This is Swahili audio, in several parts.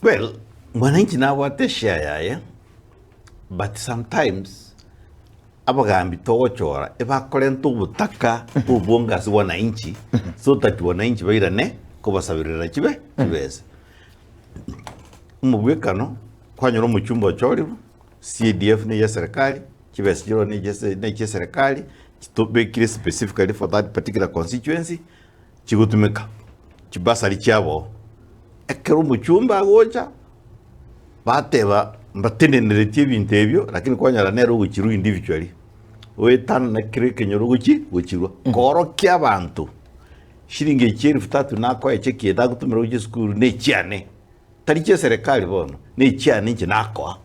Well, mwananchi na wate share ya but sometimes abagambi togochora ebakore ntubutaka ubonga si wananchi so that wananchi bairane kubasabirira kibeze umubwekano kwanyoro mu cyumba cyori CDF ni ya serikali kibese jiro ni ya serikali kitobekire specifically for that particular constituency kigutumika kibasari cyabo ekero mu cyumba gocha bateba mbatenenere tibintu ebyo lakini kwanyara nero gukiru individually wetana na kireke nyoro gukirwa koro ky'abantu shiringe cyeri futatu nako echekie dagutumira ugi school ne cyane tari cye serikali bono ne cyane nki nako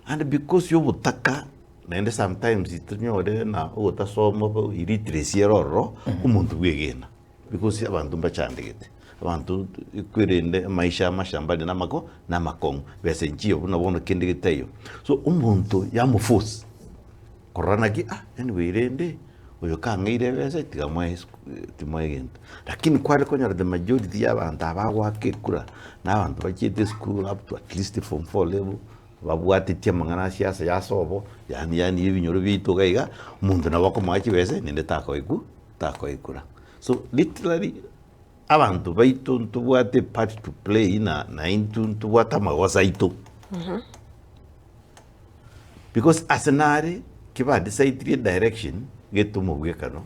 and because yobutaka nende sometimes itnyore na utasoma illiteracy eroro umuntu bwegena because abantu mbacandegete abantu kwirinde maisha amashamba n'amakongo bese ngiyo buno kendegeteyo so umuntu yamufusa koranaki anyway rende uyo kangeire bese tigamwegenta lakini kwale konyara the majority y'abantu abagwake kura n'abantu bakite school up to at least from 4 level babwate tiamangana siasa yasobo yani ibinyoro bitugaiga umuntu nabako mwaki bese ninde takoikura so literally abantu baitu ntubwate part to play na into ntubwata mawaza ito because asenare kiba decide direction geto mubwekano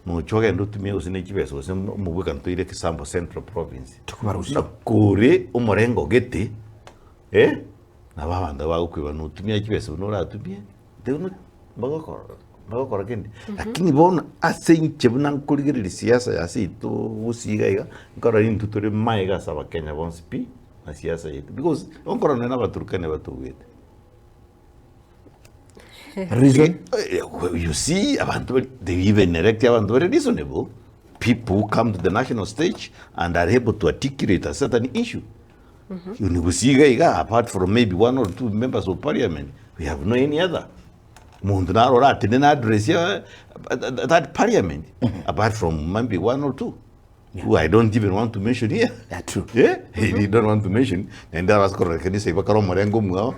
Mochoge ndutumie usine kibeso usine mubwekano tuire Kisambo Central Province tukubarusa kure umurengo gete na babanda bagukwiba nutumia kibeso nora tumie deunu bagakora kendi lakini bona asenche bunankurigirira siasa yasitu usigaiga ngora into turi maiga saba Kenya bonsipi na siasa yetu because onkora nena baturukane batugete reason you see abantu they even elect abantu very reasonable people who come to the national stage and are able to articulate a certain issue unigusigaiga apart from maybe 1 or 2 members of parliament we have no any other Mundu na rora tena address that parliament apart from maybe 1 or 2 who I don't even want to mention here. Yeah, true. Yeah, he don't want to mention. And that was correct. Can you say, "Bakaro morengo muao"?